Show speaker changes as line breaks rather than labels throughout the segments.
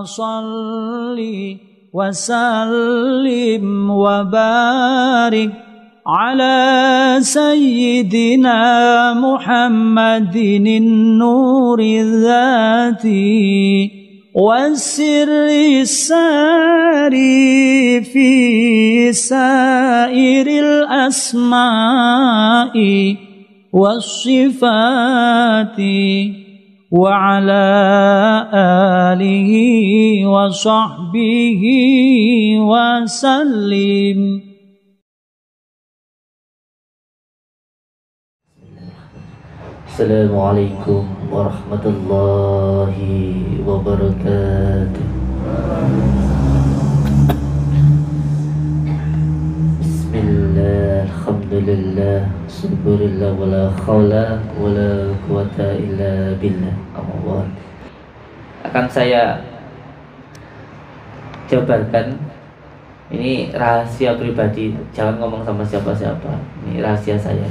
salli wa sallim wa barik ala sayyidina Muhammadin nuri dzati والسر الساري في سائر الأسماء والصفات وعلى آله وصحبه وسلم.
Assalamualaikum warahmatullahi wabarakatuh. Bismillah, alhamdulillah, syukurillah, wala khawla wala quwata illa billah. Akan saya jabarkan, ini rahasia pribadi, jangan ngomong sama siapa-siapa, ini rahasia saya.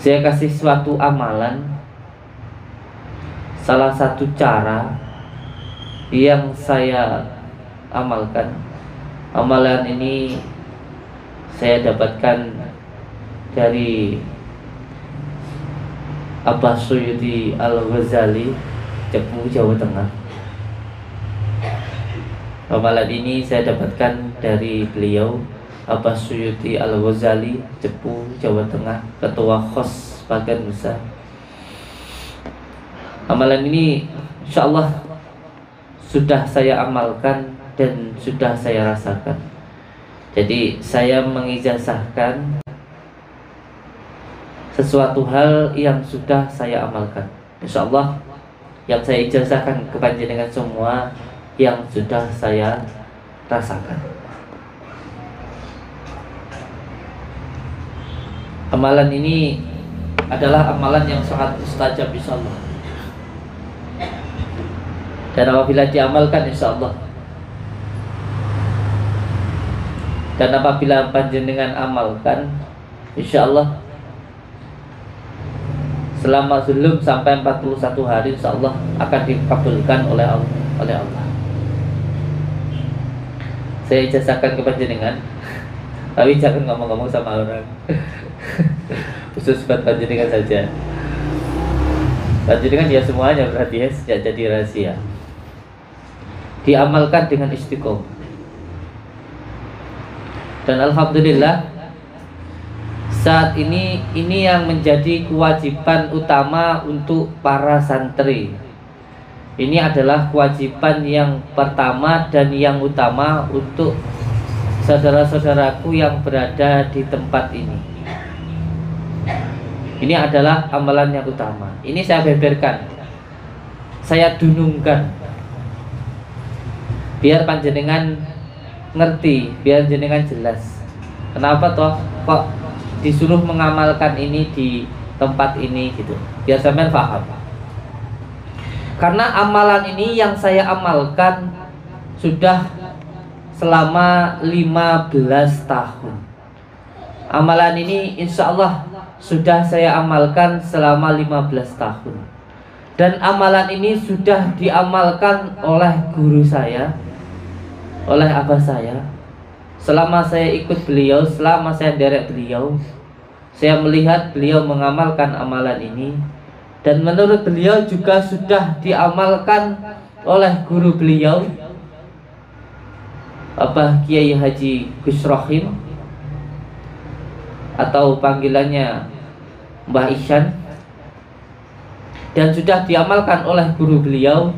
Saya kasih suatu amalan, salah satu cara yang saya amalkan. Amalan ini saya dapatkan dari Abah Suyuti Al-Ghazali, Cepu, Jawa Tengah. Amalan ini saya dapatkan dari beliau, Abah Suyuti Al-Ghazali, Cepu, Jawa Tengah, Ketua KHOS Bagan Nusa. Amalan ini insyaallah sudah saya amalkan dan sudah saya rasakan. Jadi saya mengijazahkan sesuatu hal yang sudah saya amalkan. Insyaallah yang saya ijazahkan kepada jenengan semua yang sudah saya rasakan. Amalan ini adalah amalan yang sangat mustajab insyaallah. Dan apabila diamalkan insyaallah, dan apabila panjenengan amalkan insyaallah, selama sebelum sampai 41 hari insyaallah akan dikabulkan oleh Allah. Saya ijazahkan kepada jenengan, tapi jangan ngomong-ngomong sama orang. Khusus buat panjenengan saja. Panjenengan ya semuanya berarti ya, sejak jadi rahasia. Diamalkan dengan istiqomah. Dan alhamdulillah saat ini yang menjadi kewajiban utama untuk para santri. Ini adalah kewajiban yang pertama dan yang utama untuk saudara-saudaraku yang berada di tempat ini. Ini adalah amalan yang utama. Ini saya beberkan, saya dunungkan, biar panjenengan ngerti, biar jenengan jelas. Kenapa toh kok disuruh mengamalkan ini di tempat ini gitu? Biar sampean paham. Karena amalan ini yang saya amalkan sudah selama 15 tahun. Amalan ini insya Allah sudah saya amalkan selama 15 tahun. Dan amalan ini sudah diamalkan oleh guru saya, oleh abah saya. Selama saya ikut beliau, selama saya derek beliau, saya melihat beliau mengamalkan amalan ini. Dan menurut beliau juga sudah diamalkan oleh guru beliau, Abah Kiai Haji Gus Rohim, atau panggilannya Mbah Isyan, dan sudah diamalkan oleh guru beliau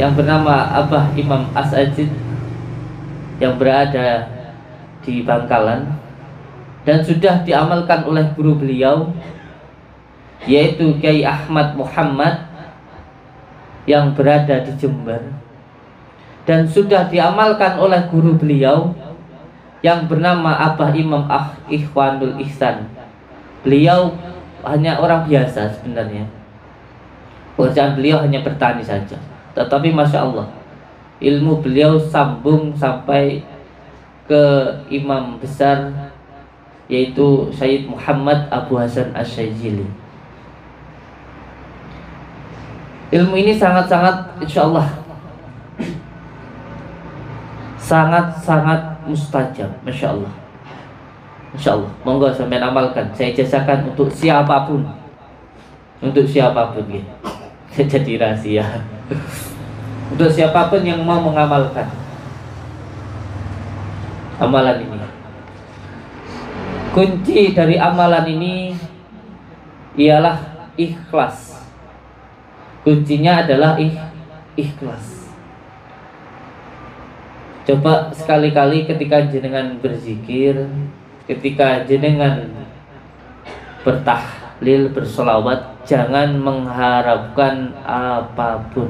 yang bernama Abah Imam As-Ajid yang berada di Bangkalan, dan sudah diamalkan oleh guru beliau yaitu Kiai Ahmad Muhammad yang berada di Jember, dan sudah diamalkan oleh guru beliau yang bernama Abah Imam Ikhwanul Ihsan. Beliau hanya orang biasa sebenarnya, pekerjaan beliau hanya bertani saja, tetapi Masya Allah ilmu beliau sambung sampai ke imam besar yaitu Syed Muhammad Abu Hasan Asy-Syadzili. Ilmu ini sangat-sangat insya Allah sangat-sangat mustajab, masya Allah. Insya Allah, monggo sampai amalkan. Saya jazakan untuk siapapun, ya. Jadi rahasia. Untuk siapapun yang mau mengamalkan amalan ini. Kunci dari amalan ini ialah ikhlas. Kuncinya adalah ikhlas. Coba sekali-kali ketika jenengan berzikir, ketika jenengan bertahlil, bersolawat, jangan mengharapkan apapun.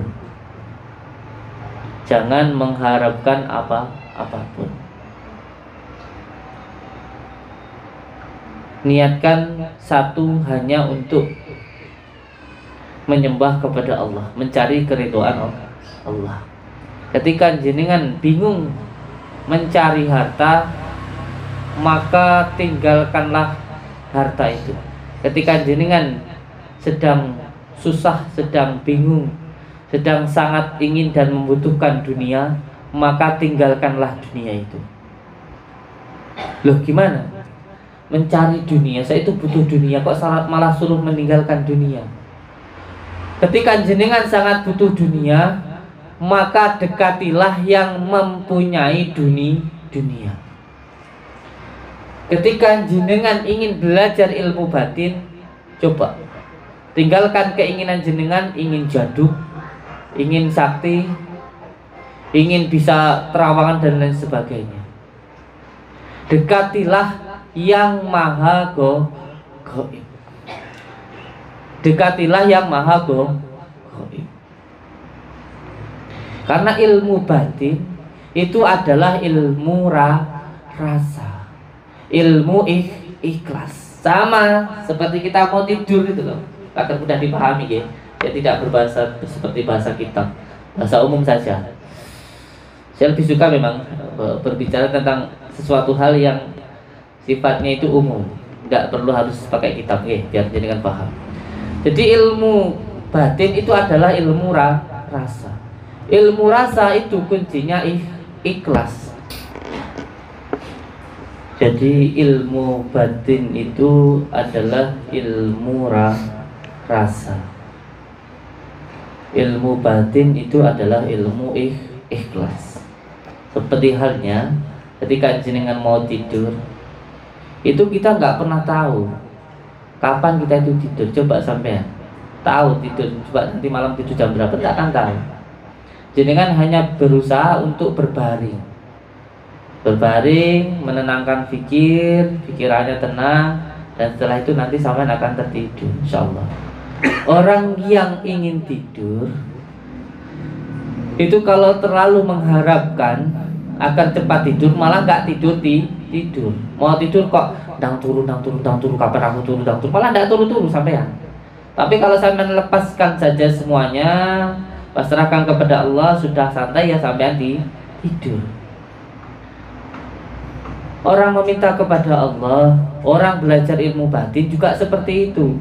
Jangan mengharapkan apapun. Niatkan satu hanya untuk menyembah kepada Allah, mencari keridhaan Allah. Ketika jenengan bingung mencari harta, maka tinggalkanlah harta itu. Ketika jenengan sedang susah, sedang bingung, sedang sangat ingin dan membutuhkan dunia, maka tinggalkanlah dunia itu. Loh gimana? Mencari dunia, saya itu butuh dunia, kok malah suruh meninggalkan dunia? Ketika jenengan sangat butuh dunia, maka dekatilah yang mempunyai dunia. Ketika jenengan ingin belajar ilmu batin, coba tinggalkan keinginan jenengan ingin jaduk, ingin sakti, ingin bisa terawangan dan lain sebagainya. Dekatilah yang maha gaib. Dekatilah yang maha gaib. Karena ilmu batin itu adalah ilmu rasa, ilmu ikhlas. Sama seperti kita mau tidur itu loh, agar mudah dipahami ya. Ya tidak berbahasa seperti bahasa kitab, bahasa umum saja. Saya lebih suka memang berbicara tentang sesuatu hal yang sifatnya itu umum, nggak perlu harus pakai kitab ya, biar jenengan paham. Jadi ilmu batin itu adalah ilmu rasa. Ilmu rasa itu kuncinya ikhlas. Jadi ilmu batin itu adalah ilmu rasa. Ilmu batin itu adalah ilmu ikhlas. Seperti halnya ketika jenengan mau tidur, itu kita nggak pernah tahu kapan kita itu tidur. Coba sampean tahu tidur, coba nanti malam tidur jam berapa, nggak akan tahu. Jenengan hanya berusaha untuk berbaring, menenangkan pikirannya tenang, dan setelah itu nanti sampean akan tertidur, insyaallah. Orang yang ingin tidur itu kalau terlalu mengharapkan akan cepat tidur, malah nggak tidur. Mau tidur kok dang turu, kapan aku turu, malah nggak turu sampean. Tapi kalau sampean lepaskan saja semuanya, pasrahkan kepada Allah, sudah santai ya sampean tidur. Orang meminta kepada Allah, orang belajar ilmu batin juga seperti itu.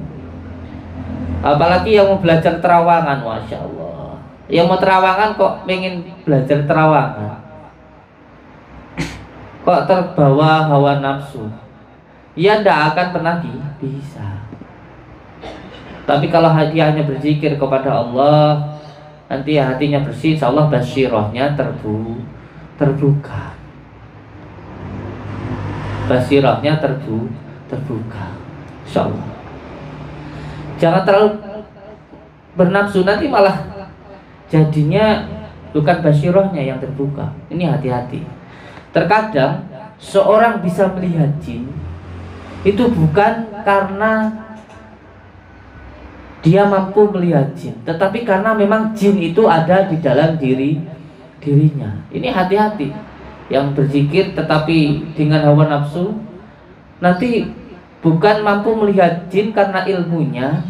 Apalagi yang mau belajar terawangan, masya Allah. Yang mau terawangan kok pengen belajar terawangan, kok terbawa hawa nafsu, ya ndak akan pernah bisa. Tapi kalau dia hanya berzikir kepada Allah, nanti hatinya bersih, insya Allah basirohnya terbuka. Basirohnya terbuka, insya Allah. Jangan terlalu bernafsu, nanti malah jadinya bukan basirohnya yang terbuka. Ini hati-hati. Terkadang seorang bisa melihat jin itu bukan karena dia mampu melihat jin, tetapi karena memang jin itu ada di dalam dirinya. Ini hati-hati. Yang berzikir tetapi dengan hawa nafsu, nanti bukan mampu melihat jin karena ilmunya,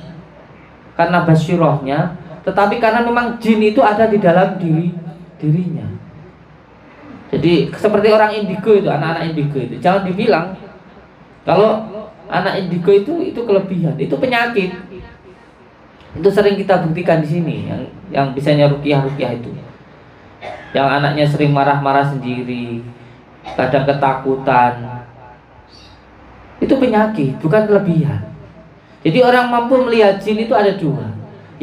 karena basirohnya, tetapi karena memang jin itu ada di dalam dirinya. Jadi seperti orang indigo itu, anak-anak indigo itu, jangan dibilang kalau anak indigo itu kelebihan, itu penyakit. Itu sering kita buktikan di sini, yang bisanya ruqyah itu. Yang anaknya sering marah-marah sendiri, kadang ketakutan. Itu penyakit, bukan kelebihan. Jadi orang mampu melihat jin itu ada dua.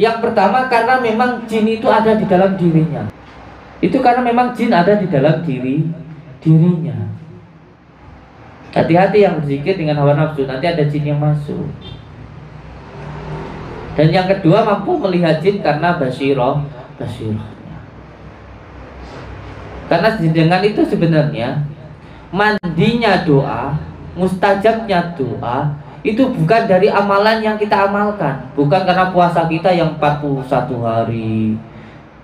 Yang pertama karena memang jin itu ada di dalam dirinya. Itu karena memang jin ada di dalam dirinya. Hati-hati yang berzikir dengan hawa nafsu, nanti ada jin yang masuk. Dan yang kedua mampu melihat jin karena basirahnya. Karena jenengan itu sebenarnya mandinya doa, mustajabnya doa itu bukan dari amalan yang kita amalkan, bukan karena puasa kita yang 41 hari,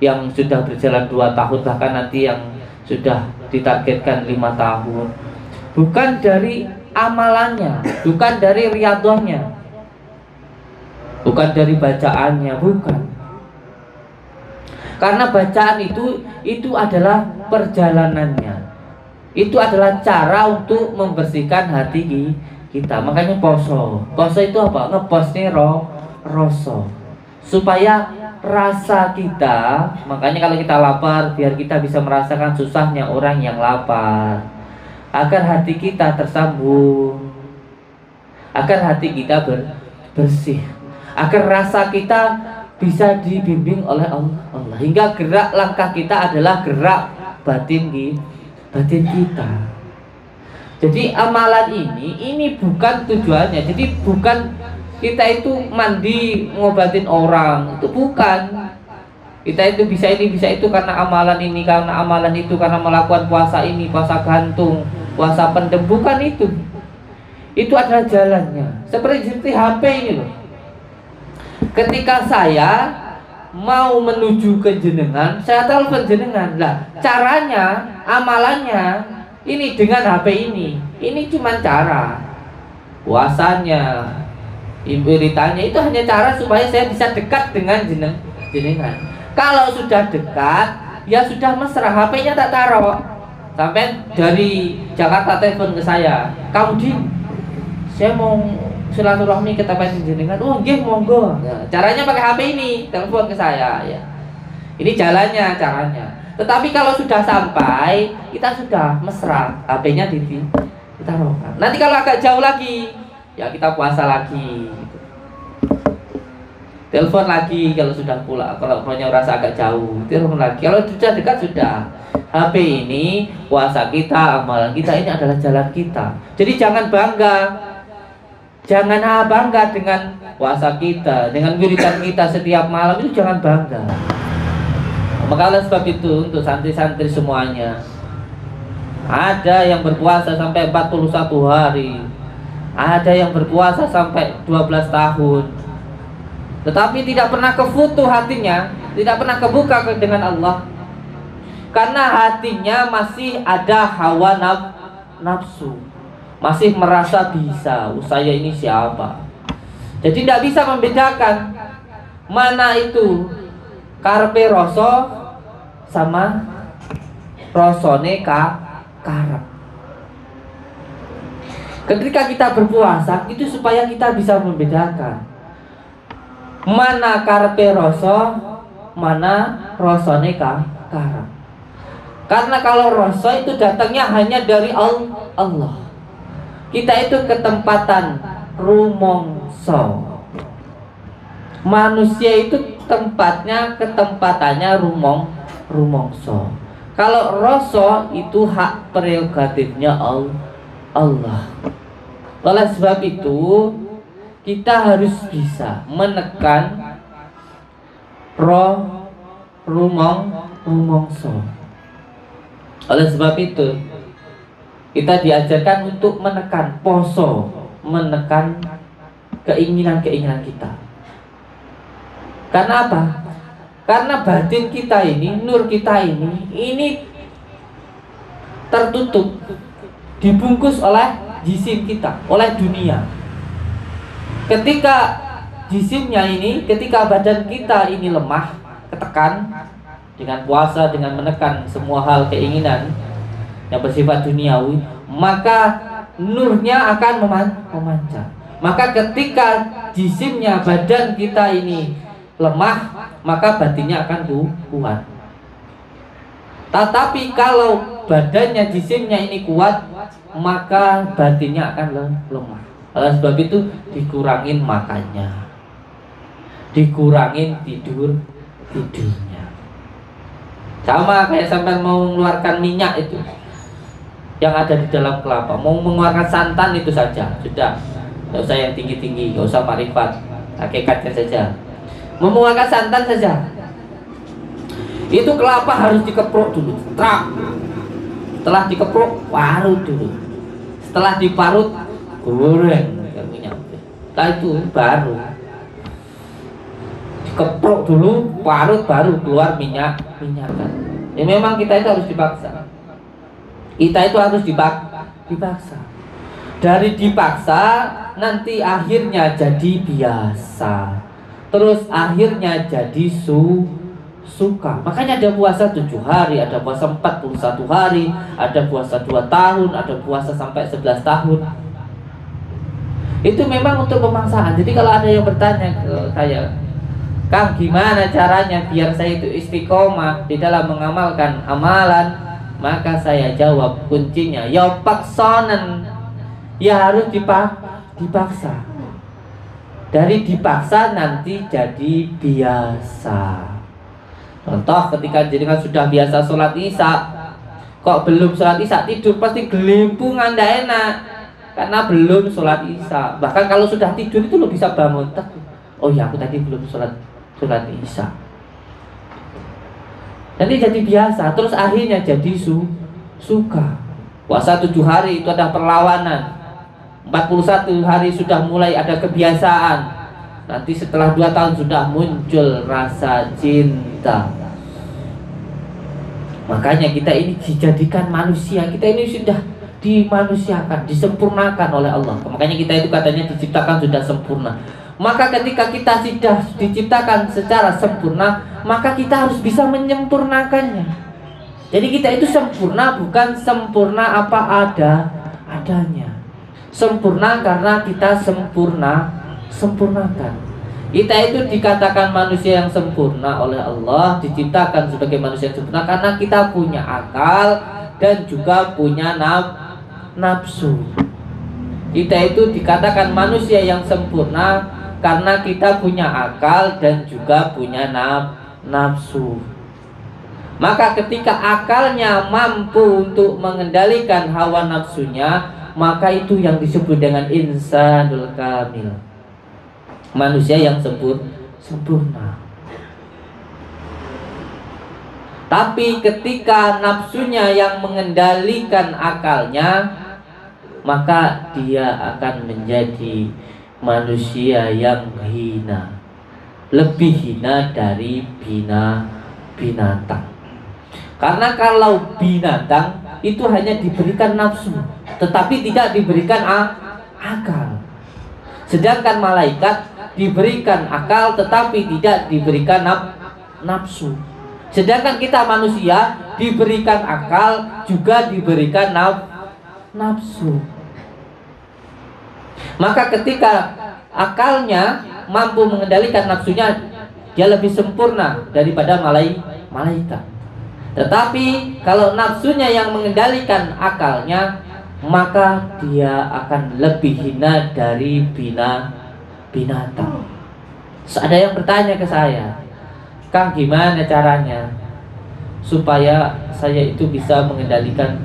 yang sudah berjalan 2 tahun, bahkan nanti yang sudah ditargetkan 5 tahun. Bukan dari amalannya, bukan dari riyadhahnya, bukan dari bacaannya, bukan. Karena bacaan itu adalah perjalanannya. Itu adalah cara untuk membersihkan hati kita. Makanya poso. Poso itu apa? Ngeposnya rasa. Supaya rasa kita, makanya kalau kita lapar, biar kita bisa merasakan susahnya orang yang lapar. Agar hati kita tersambung, agar hati kita bersih, agar rasa kita bisa dibimbing oleh Allah, hingga gerak langkah kita adalah gerak batin kita. Jadi amalan ini bukan tujuannya. Jadi bukan kita itu mandi ngobatin orang, itu bukan. Kita itu bisa ini bisa itu karena amalan ini, karena amalan itu, karena melakukan puasa ini, puasa gantung, puasa pendem, bukan itu. Itu adalah jalannya. Seperti HP ini loh. Ketika saya mau menuju ke jenengan, saya telepon jenengan. Lah, caranya, amalannya ini dengan HP ini. Ini cuma cara. Puasanya, beritanya itu hanya cara supaya saya bisa dekat dengan jenengan. Kalau sudah dekat, ya sudah mesra, HP-nya tak taruh. Sampai dari Jakarta telepon ke saya, "Kamu di, saya mau silaturahmi ke tempat jenengan." "Oh, nggih, monggo." Ya, caranya pakai HP ini, telepon ke saya ya. Ini jalannya, caranya. Tetapi kalau sudah sampai, kita sudah mesra, HP-nya ditaruh. Nanti kalau agak jauh lagi, ya kita puasa lagi. Telepon lagi kalau sudah pulang, kalau punya rasa agak jauh, telepon lagi. Kalau sudah dekat sudah. HP ini, puasa kita, amalan kita ini adalah jalan kita. Jadi jangan bangga. Jangan bangga dengan puasa kita, dengan wiridan kita setiap malam, itu jangan bangga. Maka oleh sebab itu untuk santri-santri semuanya, ada yang berpuasa sampai 41 hari, ada yang berpuasa sampai 12 tahun. Tetapi tidak pernah kefutuh hatinya, tidak pernah kebuka dengan Allah. Karena hatinya masih ada hawa nafsu, masih merasa bisa, saya ini siapa. Jadi tidak bisa membedakan mana itu karpe rasa sama rasane karep. Ketika kita berpuasa, itu supaya kita bisa membedakan mana karepe rasa, mana rasane karep. Karena kalau rasa itu datangnya hanya dari Allah. Kita itu ketempatan rumongso. Manusia itu ketempatannya rumongso. Kalau rasa itu hak prerogatifnya Allah. Oleh sebab itu kita harus bisa menekan rumongso. Oleh sebab itu kita diajarkan untuk menekan poso, menekan keinginan-keinginan kita. Karena apa? Karena batin kita ini, nur kita ini tertutup, dibungkus oleh jisim kita, oleh dunia. Ketika jisimnya ini, ketika badan kita ini lemah, ketekan dengan puasa, dengan menekan semua hal keinginan yang bersifat duniawi, maka nurnya akan memancar. Maka ketika jisimnya, badan kita ini lemah, maka batinnya akan kuat. Tetapi kalau badannya, jisimnya ini kuat, maka batinnya akan lemah. Oleh sebab itu dikurangin makannya, dikurangin tidurnya. Sama kayak sampai mau mengeluarkan minyak itu yang ada di dalam kelapa, mau mengeluarkan santan itu saja sudah, nggak usah yang tinggi-tinggi, nggak usah marifat, hakikatnya saja. Mengeluarkan santan saja, itu kelapa harus dikeprok dulu, setelah dikeprok parut dulu, setelah diparut goreng minyak, setelah itu baru dikeprok dulu, parut, baru keluar minyakan. Ya memang kita itu harus dipaksa, kita itu harus dipaksa. Dari dipaksa nanti akhirnya jadi biasa, terus akhirnya jadi suka. Makanya ada puasa 7 hari, ada puasa 41 hari, ada puasa 2 tahun, ada puasa sampai 11 tahun. Itu memang untuk pemaksaan. Jadi kalau ada yang bertanya ke saya, Kang, gimana caranya biar saya itu istiqomah di dalam mengamalkan amalan? Maka saya jawab, kuncinya ya paksonen, ya harus dipaksa. Dari dipaksa nanti jadi biasa. Contoh ketika jenengan sudah biasa sholat isya, kok belum sholat isya tidur, pasti gelimpungan, ndak enak, karena belum sholat isya. Bahkan kalau sudah tidur itu lo bisa bangun, oh ya aku tadi belum sholat isya. Nanti jadi biasa, terus akhirnya jadi suka. Puasa 7 hari itu ada perlawanan, 41 hari sudah mulai ada kebiasaan. Nanti setelah 2 tahun sudah muncul rasa cinta. Makanya kita ini dijadikan manusia, kita ini sudah dimanusiakan, disempurnakan oleh Allah. Makanya kita itu katanya diciptakan sudah sempurna. Maka ketika kita sudah diciptakan secara sempurna, maka kita harus bisa menyempurnakannya. Jadi kita itu sempurna, bukan sempurna apa adanya. Sempurna karena kita sempurnakan. Kita itu dikatakan manusia yang sempurna oleh Allah, diciptakan sebagai manusia yang sempurna karena kita punya akal dan juga punya nafsu. Kita itu dikatakan manusia yang sempurna karena kita punya akal dan juga punya nafsu. Maka ketika akalnya mampu untuk mengendalikan hawa nafsunya, maka itu yang disebut dengan insanul kamil, manusia yang sempurna. Tapi ketika nafsunya yang mengendalikan akalnya, maka dia akan menjadi manusia yang hina, lebih hina dari binatang. Karena kalau binatang itu hanya diberikan nafsu, tetapi tidak diberikan akal. Sedangkan malaikat diberikan akal, tetapi tidak diberikan nafsu. Sedangkan kita manusia diberikan akal, juga diberikan nafsu. Maka ketika akalnya mampu mengendalikan nafsunya, dia lebih sempurna daripada malaikat. Tetapi kalau nafsunya yang mengendalikan akalnya, maka dia akan lebih hina dari binatang. Ada yang bertanya ke saya, Kang, gimana caranya supaya saya itu bisa mengendalikan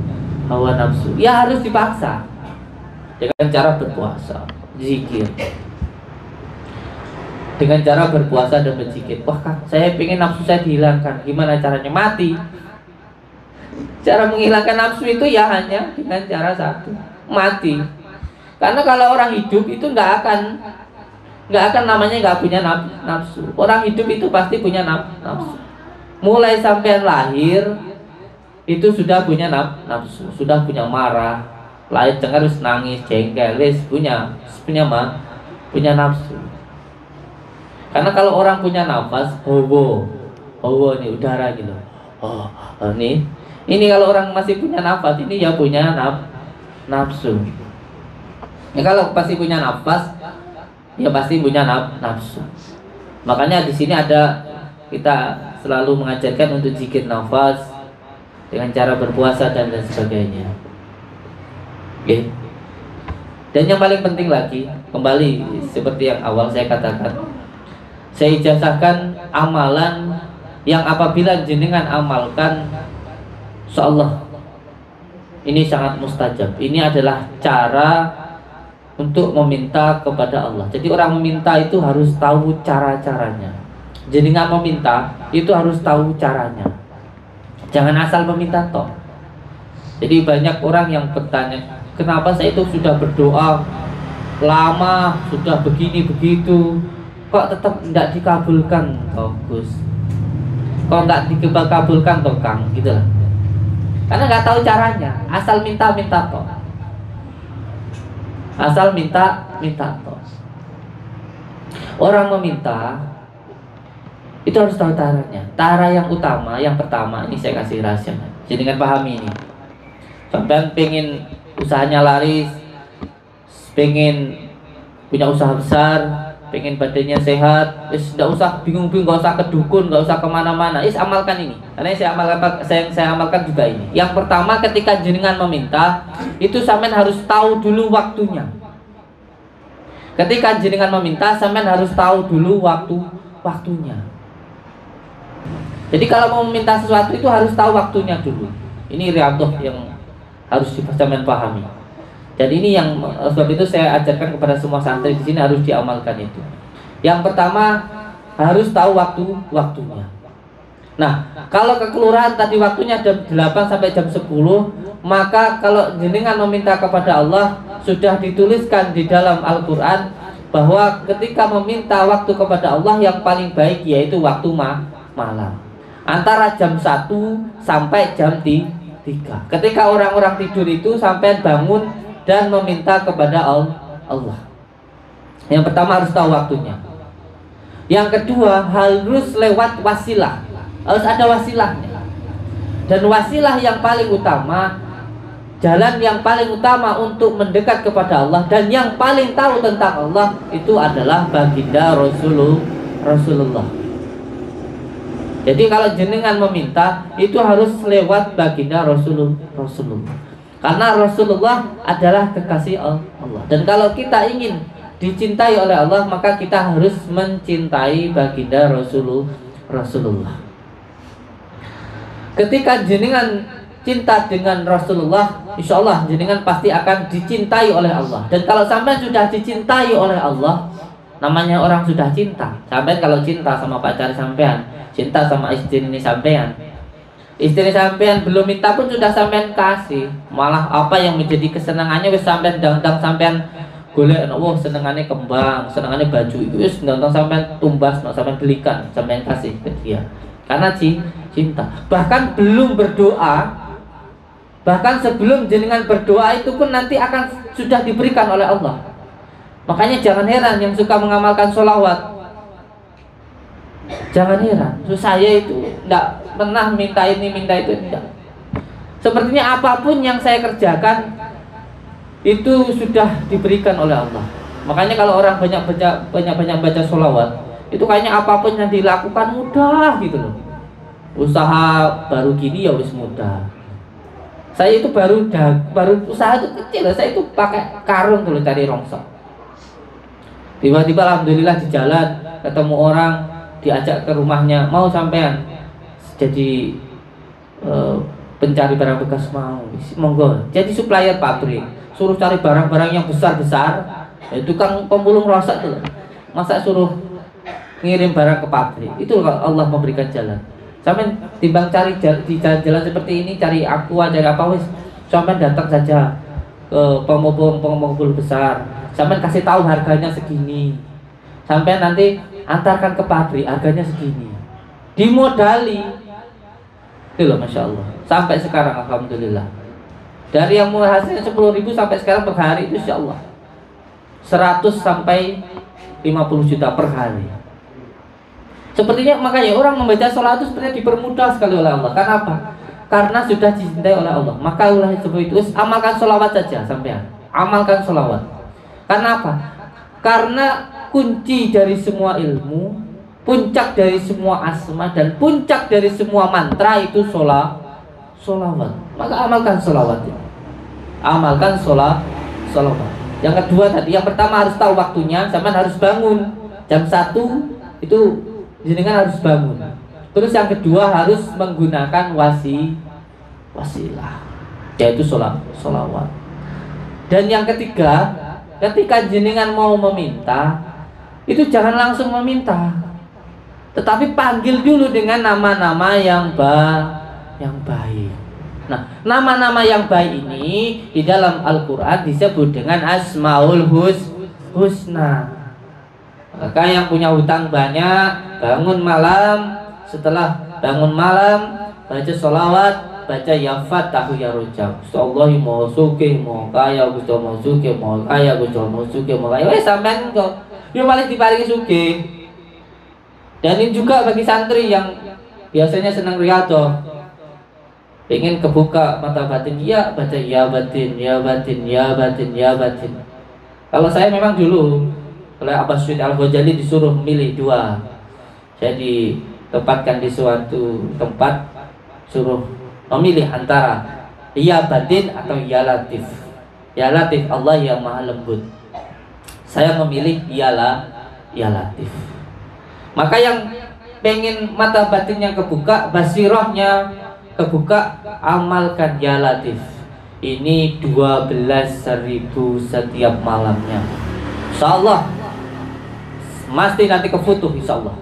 hawa nafsu? Ya harus dipaksa dengan cara berpuasa, zikir. Dengan cara berpuasa dan berzikir. Wah Kang, saya pengen nafsu saya dihilangkan. Gimana caranya? Mati. Cara menghilangkan nafsu itu ya hanya dengan cara satu, mati. Karena kalau orang hidup itu nggak akan namanya nggak punya nafsu. Orang hidup itu pasti punya nafsu. Mulai sampai lahir itu sudah punya nafsu, sudah punya marah, lahir harus nangis, jengkel, punya nafsu. Karena kalau orang punya nafas, hawa ini udara gitu. Ini kalau orang masih punya nafas, ini ya punya nafsu. Ya kalau pasti punya nafas, ya pasti punya nafsu. Makanya di sini ada, kita selalu mengajarkan untuk zikir nafas dengan cara berpuasa dan sebagainya. Oke. Dan yang paling penting lagi, kembali seperti yang awal saya katakan, saya ijazahkan amalan yang apabila jenengan amalkan, insyaallah ini sangat mustajab. Ini adalah cara untuk meminta kepada Allah. Jadi orang meminta itu harus tahu cara-caranya. Jenengan meminta itu harus tahu caranya. Jangan asal meminta toh. Jadi banyak orang yang bertanya, kenapa saya itu sudah berdoa lama, sudah begini begitu, kok tetap tidak dikabulkan, toh Gus? Kok nggak dikabulkan toh Kang? Gitu lah. Karena nggak tahu caranya, asal minta toh. Asal minta toh. Orang meminta itu harus tahu caranya. Cara yang utama, yang pertama, ini saya kasih rahasia. Jadi dengan pahami ini. Sampai pengen usahanya laris, pengen punya usaha besar, pengen badannya sehat, tidak usah bingung-bingung, nggak usah ke dukun, nggak usah kemana-mana. Amalkan ini. Karena saya amalkan juga ini. Yang pertama, ketika jenengan meminta, itu sampean harus tahu dulu waktunya. Ketika jenengan meminta, sampean harus tahu dulu waktunya. Jadi kalau mau meminta sesuatu itu harus tahu waktunya dulu. Ini riyadhah yang harus sampean pahami. Jadi ini yang sebab itu saya ajarkan kepada semua santri di sini harus diamalkan itu. Yang pertama harus tahu waktunya. Nah, kalau ke kelurahan tadi waktunya jam 8 sampai jam 10, maka kalau jenengan meminta kepada Allah sudah dituliskan di dalam Al-Qur'an bahwa ketika meminta waktu kepada Allah yang paling baik yaitu waktu malam. Antara jam 1 sampai jam 3. Ketika orang-orang tidur itu sampai bangun dan meminta kepada Allah. Yang pertama harus tahu waktunya. Yang kedua harus lewat wasilah. Harus ada wasilahnya. Dan wasilah yang paling utama, jalan yang paling utama untuk mendekat kepada Allah dan yang paling tahu tentang Allah itu adalah baginda Rasulullah. Jadi kalau jenengan meminta itu harus lewat baginda Rasulullah. Karena Rasulullah adalah kekasih Allah. Dan kalau kita ingin dicintai oleh Allah, maka kita harus mencintai baginda Rasulullah. Ketika jenengan cinta dengan Rasulullah, insya Allah jenengan pasti akan dicintai oleh Allah. Dan kalau sampai sudah dicintai oleh Allah, namanya orang sudah cinta. Sampai kalau cinta sama pacar sampean, cinta sama istri ini sampean, istri sampean belum minta pun sudah sampean kasih. Malah apa yang menjadi kesenangannya wis sampean dang-dang sampean golek, wah senengannya kembang, senengannya baju, wis dang-dang sampean tumbas, sampean belikan, sampean kasih ke dia. Karena cinta. Bahkan belum berdoa, bahkan sebelum jenengan berdoa itu pun nanti akan sudah diberikan oleh Allah. Makanya jangan heran yang suka mengamalkan sholawat. Jangan heran, saya itu tidak pernah minta ini, minta itu, tidak. Sepertinya apapun yang saya kerjakan itu sudah diberikan oleh Allah. Makanya kalau orang banyak baca sholawat, itu kayaknya apapun yang dilakukan mudah gitu loh. Usaha baru gini ya wis mudah. Saya itu baru usaha itu kecil, saya itu pakai karung dulu cari rongsok. Tiba-tiba alhamdulillah di jalan ketemu orang, diajak ke rumahnya, mau sampean jadi pencari barang bekas, mau monggo jadi supplier pabrik, suruh cari barang-barang yang besar-besar, tukang pemulung rosok itu, masa suruh ngirim barang ke pabrik. Itu Allah memberikan jalan. Sampean timbang cari di jalan seperti ini, cari aqua, cari apa wis, sampean datang saja ke pemulung besar, sampean kasih tahu harganya segini, sampean nanti antarkan ke pabrik, harganya segini, dimodali. Itu loh, masya Allah. Sampai sekarang alhamdulillah, dari yang mulai hasilnya 10.000 sampai sekarang per hari itu insya Allah 100 sampai 50 juta per hari. Sepertinya makanya orang membaca sholat itu sebenarnya dipermudah sekali oleh Allah. Karena apa? Karena sudah dicintai oleh Allah. Maka ulah sebab itu amalkan sholawat saja sampean. Amalkan sholawat. Karena apa? Karena kunci dari semua ilmu puncak dari semua asma dan puncak dari semua mantra itu sholawat. Maka amalkan sholawat ini. Amalkan sholawat. Yang kedua tadi, yang pertama harus tahu waktunya, zaman harus bangun jam 1 itu jenengan harus bangun. Terus yang kedua harus menggunakan wasilah, yaitu sholawat. Dan yang ketiga, ketika jenengan mau meminta, itu jangan langsung meminta, tetapi panggil dulu dengan nama-nama yang baik. Nah, nama-nama yang baik ini di dalam Al-Quran disebut dengan Asmaul Husna. Maka yang punya hutang banyak, bangun malam, setelah bangun malam baca sholawat, baca ya Fatahu ya Rojab. Gustollahi mau sugih, mau kaya, Gusto mau sugih, mau kaya, Gusto mau sugih, mau kaya. Sampean kok yo malah diparingi sugih. Dan ini juga bagi santri yang biasanya senang riyadhah, ingin kebuka mata batin, ya baca ya batin, ya batin, ya batin, ya batin. Kalau saya memang dulu oleh Abbas Syed Al-Ghazali disuruh memilih 2. Saya ditempatkan di suatu tempat, suruh memilih antara ya batin atau ya latif. Ya latif, Allah yang maha lembut. Saya memilih ya latif. Maka yang pengen mata batinnya kebuka, basirohnya kebuka, amalkan ya latif. Ini 12.000 setiap malamnya. Insyaallah mesti nanti kefutuh insyaallah.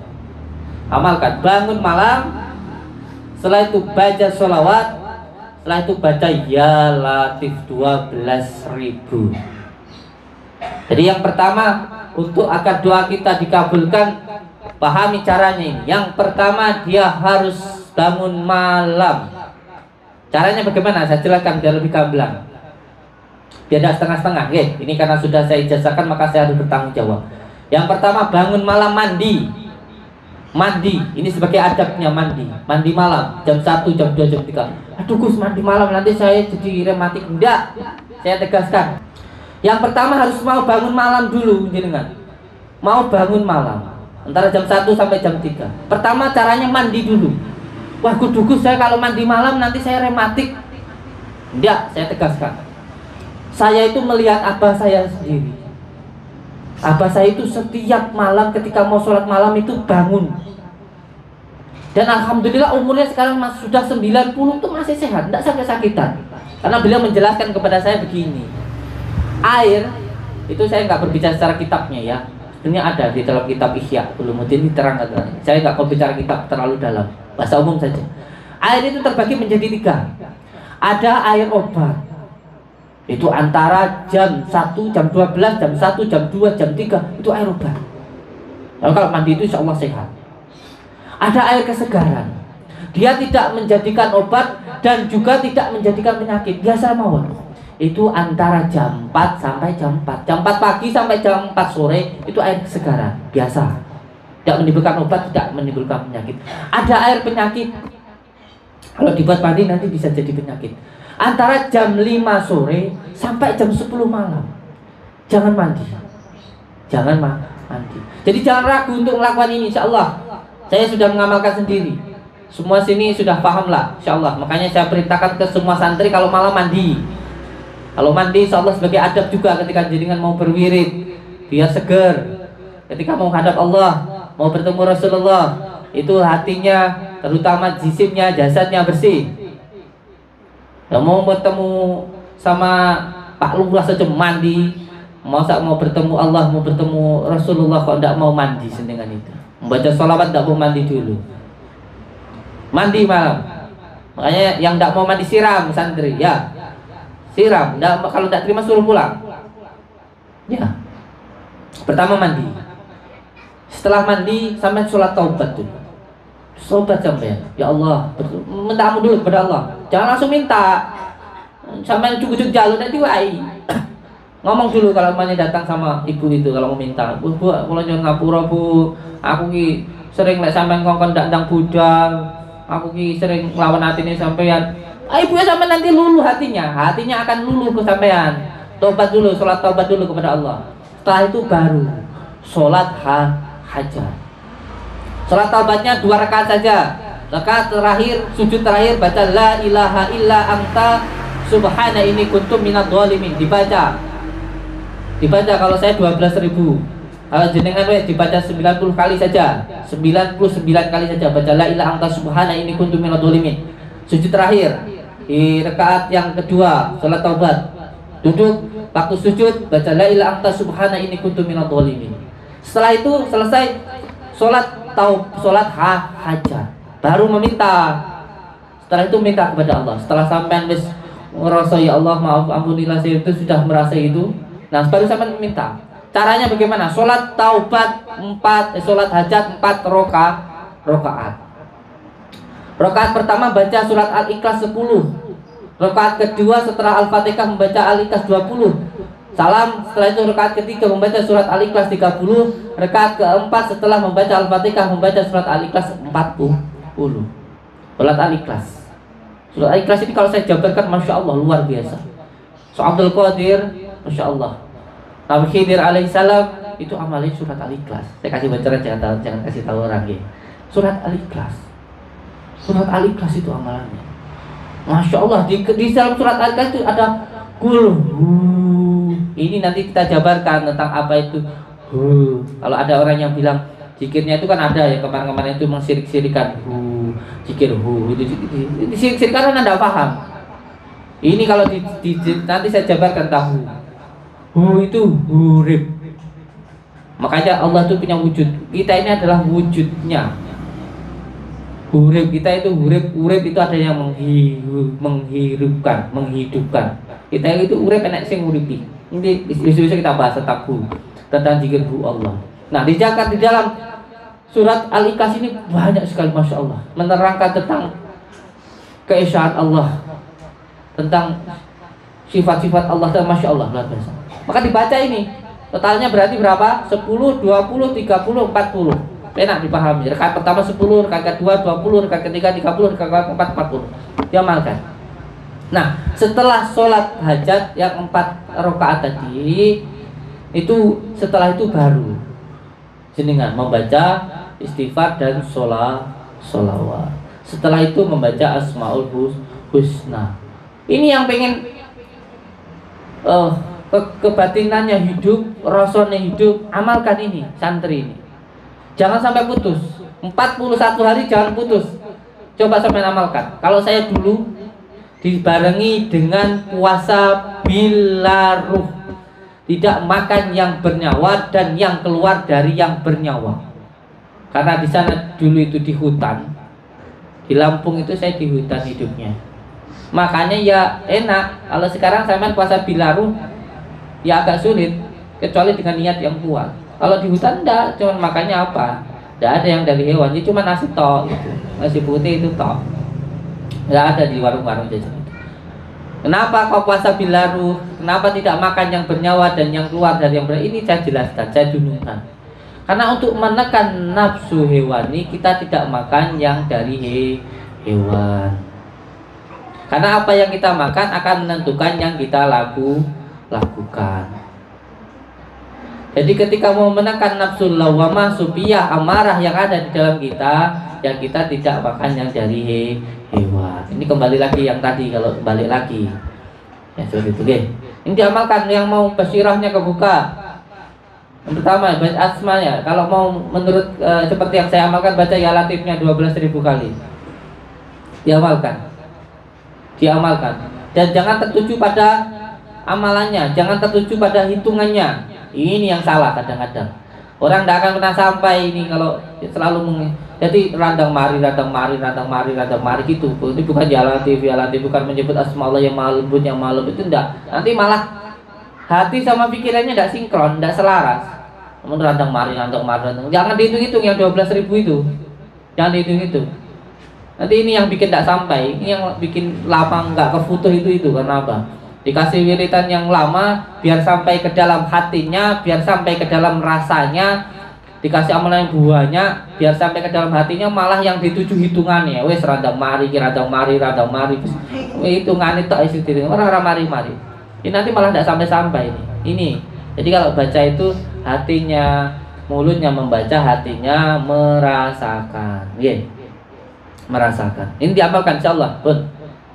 Amalkan, bangun malam, setelah itu baca sholawat, setelah itu baca ya latif 12.000. Jadi yang pertama, untuk agar doa kita dikabulkan, pahami caranya ini. Yang pertama, dia harus bangun malam. Caranya bagaimana? Saya jelaskan biar lebih gamblang, biar tidak setengah-setengah. Ini karena sudah saya ijazahkan maka saya harus bertanggung jawab. Yang pertama, bangun malam, mandi. Ini sebagai adabnya mandi malam jam 1, jam 2, jam 3. Aduh Gus, mandi malam nanti saya jadi rematik. Enggak, saya tegaskan. Yang pertama harus mau bangun malam dulu, jenengan. Mau bangun malam antara jam 1 sampai jam 3. Pertama caranya mandi dulu. Wah kudu Gus, saya kalau mandi malam nanti saya rematik. Enggak, saya tegaskan. Saya itu melihat abah saya sendiri. Abah saya itu setiap malam ketika mau sholat malam itu bangun. Dan alhamdulillah umurnya sekarang sudah 90 itu masih sehat, tidak sakit-sakitan. Karena beliau menjelaskan kepada saya begini. Air itu saya nggak berbicara secara kitabnya ya. Sebenarnya ada di dalam kitab Ihya Ulumuddin diterangkan. Saya nggak mau bicara kitab terlalu dalam, bahasa umum saja. Air itu terbagi menjadi 3. Ada air obat. Itu antara jam 1, jam 12, jam 1, jam 2, jam 3 itu air obat. Lalu kalau mandi itu insya Allah sehat. Ada air kesegaran. Dia tidak menjadikan obat dan juga tidak menjadikan penyakit. Biasa mawon. Itu antara jam 4 sampai jam 4. Jam 4 pagi sampai jam 4 sore itu air kesegaran. Biasa. Tidak menimbulkan obat, tidak menimbulkan penyakit. Ada air penyakit. Kalau dibuat mandi nanti bisa jadi penyakit. Antara jam 5 sore sampai jam 10 malam. Jangan mandi. Jangan mandi. Jadi jangan ragu untuk melakukan ini, insya Allah. Saya sudah mengamalkan sendiri. Semua sini sudah paham lah, insya Allah. Makanya saya perintahkan ke semua santri kalau malam mandi. Kalau mandi, insya Allah sebagai adab juga ketika jenengan mau berwirid, biar seger. Ketika mau hadap Allah, mau bertemu Rasulullah, itu hatinya, terutama jisimnya, jasadnya bersih. Ya, mau bertemu sama Pak Lurah saja mandi. Mau bertemu Allah, mau bertemu Rasulullah kok tidak mau mandi dengan itu. Membaca sholawat tidak mau mandi dulu. Mandi malam. Makanya yang tidak mau mandi siram santri, ya. Siram. Kalau tidak terima suruh pulang. Ya. Pertama mandi. Setelah mandi sampai sholat taubat dulu. Sobat sampai, ya Allah, minta ampun dulu kepada Allah. Jangan langsung minta. Sampai cukup jalur nanti wai. Ngomong dulu kalau mamanya datang sama ibu itu kalau mau minta. Bu, kalau jangan ngapura bu, aku ki sering lek sampai ngongkon ndang budal. Aku ki sering nglawan hatine sampean. Ibu ya sampai nanti luluh hatinya akan luluh ke sampean. Tobat dulu, sholat taubat dulu kepada Allah. Setelah itu baru sholat hajat. Sholat taubatnya 2 rakaat saja. Rakaat terakhir, sujud terakhir baca la ilaha illa anta subhana ini kuntum minadh dhalimin. Dibaca kalau saya 12.000. Kalau jenengan dibaca 90 kali saja, 99 kali saja baca la ilaha anta subhana ini kuntum minadh dhalimin. Sujud terakhir di rakaat yang kedua sholat taubat, duduk waktu sujud baca la ilaha anta subhana ini kuntum minadh dhalimin. Setelah itu selesai sholat hajat, baru meminta. Setelah itu minta kepada Allah. Setelah sampai merasa ya Allah maaf ampunilah saya itu sudah merasa itu, nah baru sampai meminta. Caranya bagaimana? Sholat taubat 4, sholat hajat 4 rakaat. Rakaat pertama baca surat Al-Ikhlas 10. Rakaat kedua setelah Al-Fatihah membaca Al-Ikhlas 20. Salam. Setelah itu rakaat ketiga membaca surat Al-Ikhlas 30. Rakaat keempat setelah membaca Al-Fatihah membaca surat Al-Ikhlas 40. Surat Al-Ikhlas. Surat Al-Ikhlas ini kalau saya jabarkan Masya Allah luar biasa. So Abdul Qadir Masya Allah, Nabi Khidir alaihissalam itu amalin surat Al-Ikhlas. Saya kasih bocoran, jangan kasih tahu orang ya. Surat Al-Ikhlas. Surat Al-Ikhlas itu amalannya Masya Allah. Di dalam surat Al-Ikhlas itu ada ini nanti kita jabarkan tentang apa itu. Kalau ada orang yang bilang zikirnya itu kan ada ya, kemarin-kemarin itu mensirik-sirikan zikir itu sirik-sirik karena Anda paham. Ini kalau nanti saya jabarkan tahu. Itu hurib. Makanya Allah itu punya wujud. Kita ini adalah wujudnya. Hurib kita itu hurib itu ada yang menghidupkan. Kita itu urip enak sing nguripi. Ini bisa kita bahas tentang zikir Allah. Nah, di dalam surat Al-Ikhlas ini banyak sekali Masya Allah menerangkan tentang keesaan Allah, tentang sifat-sifat Allah, dan Masya Allah luar biasa. Maka dibaca ini totalnya berarti berapa? 10, 20, 30, 40. Enak dipahami. Rakaat pertama 10, rakaat kedua 20, rakaat ketiga 30, rakaat keempat 40. Diamalkan. Nah, setelah sholat hajat yang 4 rakaat tadi itu, setelah itu baru jenengan membaca istighfar dan sholawat. Setelah itu membaca Asmaul Husna. Ini yang pengen kebatinannya hidup, rasanya hidup, amalkan ini, santri ini. Jangan sampai putus. 41 hari jangan putus. Coba sampai amalkan. Kalau saya dulu dibarengi dengan puasa bila ruh, tidak makan yang bernyawa dan yang keluar dari yang bernyawa. Karena di sana dulu itu di hutan. Di Lampung itu saya di hutan hidupnya. Makanya ya enak. Kalau sekarang saya puasa bila ruh ya agak sulit, kecuali dengan niat yang kuat. Kalau di hutan enggak, cuman makannya apa? Enggak ada yang dari hewan, jadi cuma nasi tok gitu. Nasi putih itu tok. Enggak ada di warung-warung jajan itu. Kenapa kau puasa bila ruh? Kenapa tidak makan yang bernyawa dan yang keluar dari yang bernyawa? Ini saya jelaskan, saya dunungkan. Karena untuk menekan nafsu hewani, kita tidak makan yang dari hewan. Karena apa yang kita makan akan menentukan yang kita lakukan. Jadi ketika mau menekan nafsu lawamah, supiyah, amarah yang ada di dalam kita, yang kita tidak makan yang dari hewan. Ini kembali lagi yang tadi, kalau balik lagi ya seperti itu. Oke. Ini diamalkan. Yang mau basirahnya kebuka, yang pertama baca asmanya. Kalau mau menurut seperti yang saya amalkan, baca ya latifnya 12.000 kali. Diamalkan. Dan jangan tertuju pada amalannya, jangan tertuju pada hitungannya. Ini yang salah kadang-kadang. Orang tidak akan pernah sampai ini kalau selalu jadi randang mari gitu. Ini bukan ya latif, bukan menyebut asma Allah yang maha lembut, yang maha lembut, itu enggak. Nanti malah hati sama pikirannya tidak sinkron, tidak selaras. Namun randang mari. Jangan dihitung-hitung yang 12.000 itu. Jangan dihitung-hitung. Nanti ini yang bikin tidak sampai, ini yang bikin lama enggak kefutuh itu karena apa? Dikasih wiritan yang lama biar sampai ke dalam hatinya, biar sampai ke dalam rasanya. Dikasih amalan yang buahnya biar sampai ke dalam hatinya, malah yang dituju hitungannya. Wes radang mari. Hitungan itu isi diri orang mari. Ini nanti malah tidak sampai ini. Jadi kalau baca itu hatinya, mulutnya membaca, hatinya merasakan. Merasakan. Ini diamalkan insyaallah.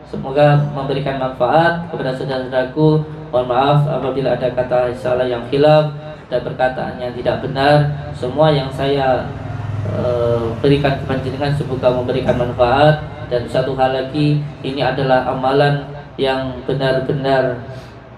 Semoga memberikan manfaat kepada saudara-saudaraku. Mohon maaf apabila ada kata salah yang khilaf dan perkataan yang tidak benar. Semua yang saya berikan kepada jenengan semoga memberikan manfaat. Dan satu hal lagi, ini adalah amalan yang benar-benar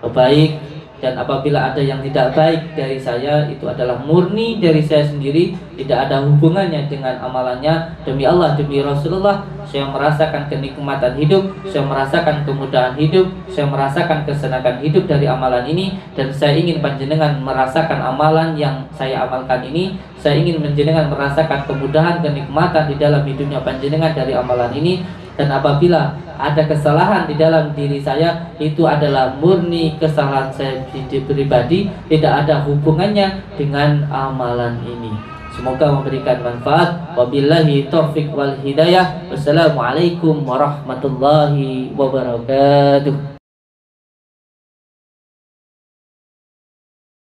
baik, dan apabila ada yang tidak baik dari saya, itu adalah murni dari saya sendiri, tidak ada hubungannya dengan amalannya. Demi Allah, demi Rasulullah, saya merasakan kenikmatan hidup, saya merasakan kemudahan hidup, saya merasakan kesenangan hidup dari amalan ini, dan saya ingin panjenengan merasakan amalan yang saya amalkan ini. Saya ingin panjenengan merasakan kemudahan, kenikmatan di dalam hidupnya panjenengan dari amalan ini. Dan apabila ada kesalahan di dalam diri saya, itu adalah murni kesalahan saya pribadi, tidak ada hubungannya dengan amalan ini. Semoga memberikan manfaat. Wabillahi taufiq wal hidayah. Wassalamualaikum warahmatullahi wabarakatuh.